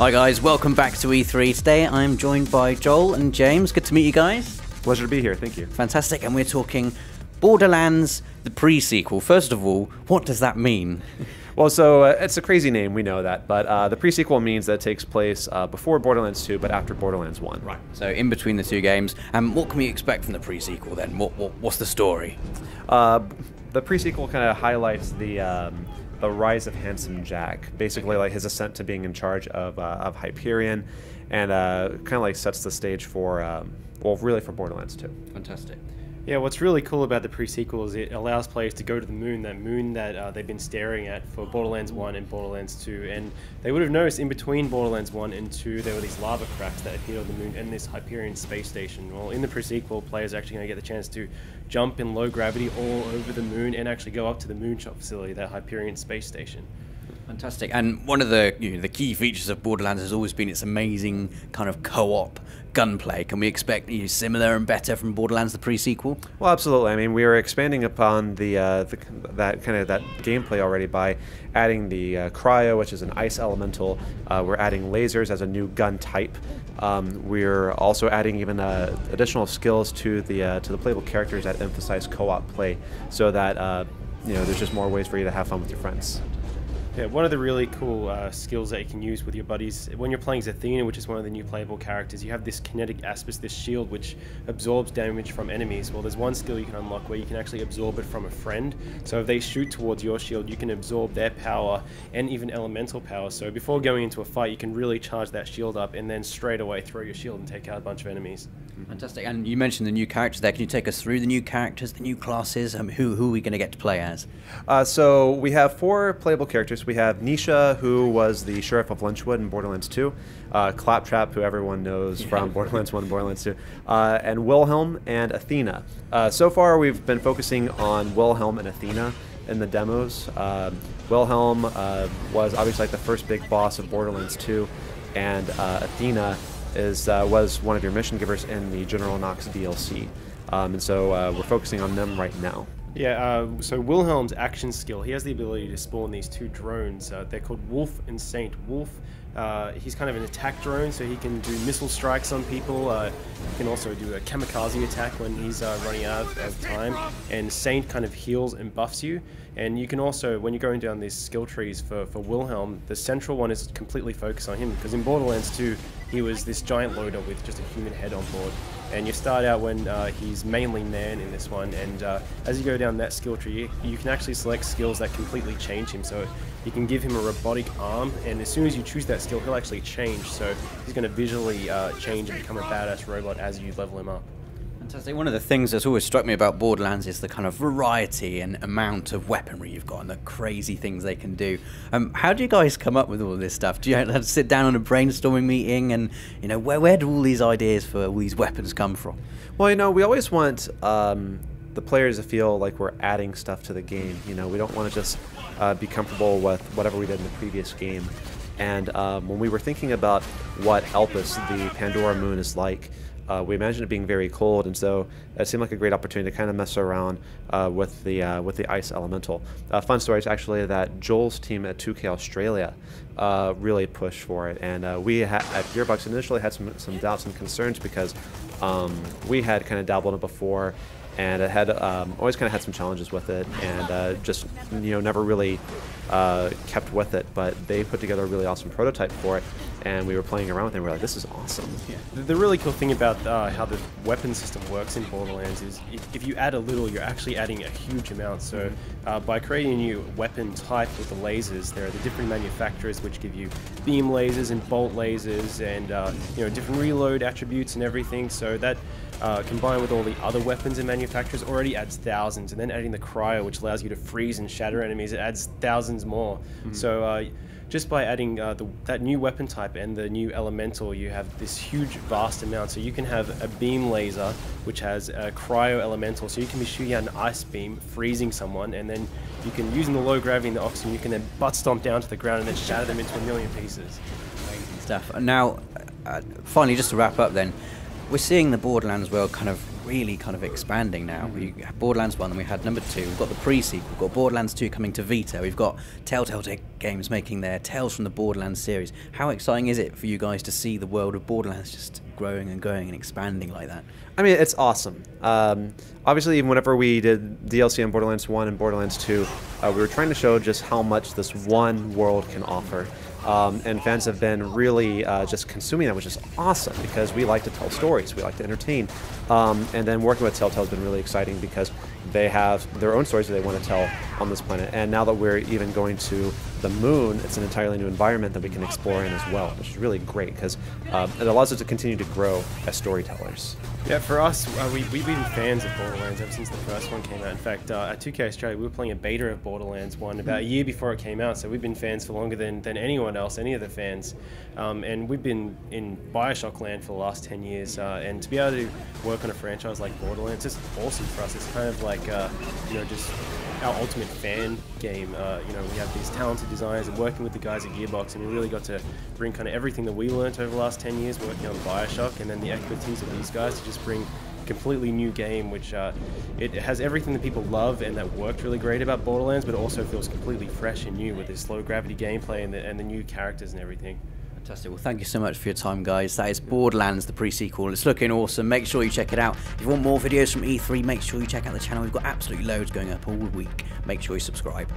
Hi guys, welcome back to E3. Today I'm joined by Joel and James. Good to meet you guys. Pleasure to be here, thank you. Fantastic, and we're talking Borderlands, the pre-sequel. First of all, what does that mean? Well, so it's a crazy name, we know that, but the pre-sequel means that it takes place before Borderlands 2, but after Borderlands 1. Right, so in between the two games. And what can we expect from the pre-sequel then? What's the story? The pre-sequel kind of highlights the rise of Handsome Jack, basically like his ascent to being in charge of Hyperion, and kind of like sets the stage for, well, really for Borderlands 2. Fantastic. Yeah, what's really cool about the pre-sequel is it allows players to go to the moon that they've been staring at for Borderlands 1 and Borderlands 2. And they would have noticed in between Borderlands 1 and 2 there were these lava cracks that appeared on the moon and this Hyperion space station. Well, in the pre-sequel, players are actually going to get the chance to jump in low gravity all over the moon and actually go up to the moonshot facility, that Hyperion space station. Fantastic. And one of the the key features of Borderlands has always been its amazing kind of co-op gunplay. Can we expect similar and better from Borderlands the pre-sequel? Well, absolutely. I mean, we are expanding upon that gameplay already by adding the cryo, which is an ice elemental. We're adding lasers as a new gun type. We're also adding even additional skills to the playable characters that emphasize co-op play, so that there's just more ways for you to have fun with your friends. Yeah, one of the really cool skills that you can use with your buddies, when you're playing as Athena, which is one of the new playable characters, you have this kinetic aspect, this shield, which absorbs damage from enemies. Well, there's one skill you can unlock where you can actually absorb it from a friend. So if they shoot towards your shield, you can absorb their power and even elemental power. So before going into a fight, you can really charge that shield up and then straight away throw your shield and take out a bunch of enemies. Fantastic. And you mentioned the new characters there. Can you take us through the new characters, the new classes? Who are we going to get to play as? So we have 4 playable characters. We have Nisha, who was the Sheriff of Lynchwood in Borderlands 2, Claptrap, who everyone knows from Borderlands 1 and Borderlands 2, and Wilhelm and Athena. So far we've been focusing on Wilhelm and Athena in the demos. Wilhelm was obviously like the first big boss of Borderlands 2, and Athena was one of your mission givers in the General Knox DLC. And so we're focusing on them right now. Yeah, so Wilhelm's action skill, he has the ability to spawn these 2 drones. They're called Wolf and Saint. Wolf, he's kind of an attack drone, so he can do missile strikes on people. He can also do a kamikaze attack when he's running out of time. And Saint kind of heals and buffs you. And you can also, when you're going down these skill trees for Wilhelm, the central one is completely focused on him, because in Borderlands 2, he was this giant loader with just a human head on board. And you start out when he's mainly man in this one, and as you go down that skill tree, you can actually select skills that completely change him. So you can give him a robotic arm, and as soon as you choose that skill, he'll actually change. So he's going to visually change and become a badass robot as you level him up. Fantastic. One of the things that's always struck me about Borderlands is the kind of variety and amount of weaponry you've got and the crazy things they can do. How do you guys come up with all this stuff? Do you have to sit down on a brainstorming meeting, and where do all these ideas for all these weapons come from? Well, we always want the players to feel like we're adding stuff to the game. We don't want to just be comfortable with whatever we did in the previous game. And when we were thinking about what Elpis, the Pandora moon, is like, we imagined it being very cold, and so it seemed like a great opportunity to kind of mess around with the ice elemental. Fun story is actually that Joel's team at 2K Australia really pushed for it, and we at Gearbox initially had some doubts and concerns, because we had kind of dabbled in it before, and it had always kind of had some challenges with it, and just never really kept with it. But they put together a really awesome prototype for it, and we were playing around with it, and we were like, this is awesome. Yeah. The really cool thing about how the weapon system works in Borderlands is if you add a little, you're actually adding a huge amount. So by creating a new weapon type with the lasers, there are the different manufacturers which give you beam lasers and bolt lasers, and different reload attributes and everything. So that combined with all the other weapons and manufacturers already adds thousands, and then adding the cryo, which allows you to freeze and shatter enemies, it adds thousands more. So just by adding that new weapon type and the new elemental, you have this huge vast amount. So you can have a beam laser which has a cryo elemental, so you can be shooting out an ice beam, freezing someone, and then you can, using the low gravity and the oxygen, you can then butt stomp down to the ground and then shatter them into a million pieces. Amazing stuff. Now, finally, just to wrap up then, we're seeing the Borderlands world kind of really kind of expanding now. We have Borderlands 1, and we had number 2. We've got the pre-sequel. We've got Borderlands 2 coming to Vita. We've got Telltale Games making their Tales from the Borderlands series. How exciting is it for you guys to see the world of Borderlands just growing and growing and expanding like that? I mean, it's awesome. Obviously, even whenever we did DLC on Borderlands 1 and Borderlands 2, we were trying to show just how much this one world can offer. And fans have been really just consuming that, which is awesome because we like to tell stories, we like to entertain. And then working with Telltale has been really exciting because they have their own stories that they want to tell on this planet. And now that we're even going to the moon, it's an entirely new environment that we can explore in as well, which is really great because it allows us to continue to grow as storytellers. Yeah, for us, we've been fans of Borderlands ever since the first one came out. In fact, at 2K Australia, we were playing a beta of Borderlands 1 about a year before it came out, so we've been fans for longer than anyone else, any of the fans. And we've been in Bioshock land for the last 10 years, and to be able to work on a franchise like Borderlands is just awesome for us. It's kind of like, just our ultimate fan game. We have these talented designers and working with the guys at Gearbox, and we really got to bring kind of everything that we learned over the last 10 years working on Bioshock, and then the expertise of these guys to just bring a completely new game, which it has everything that people love and that worked really great about Borderlands, but also feels completely fresh and new with this low gravity gameplay and the new characters and everything. Fantastic. Well, thank you so much for your time, guys. That is Borderlands, the pre-sequel. It's looking awesome. Make sure you check it out. If you want more videos from E3, make sure you check out the channel. We've got absolutely loads going up all week. Make sure you subscribe.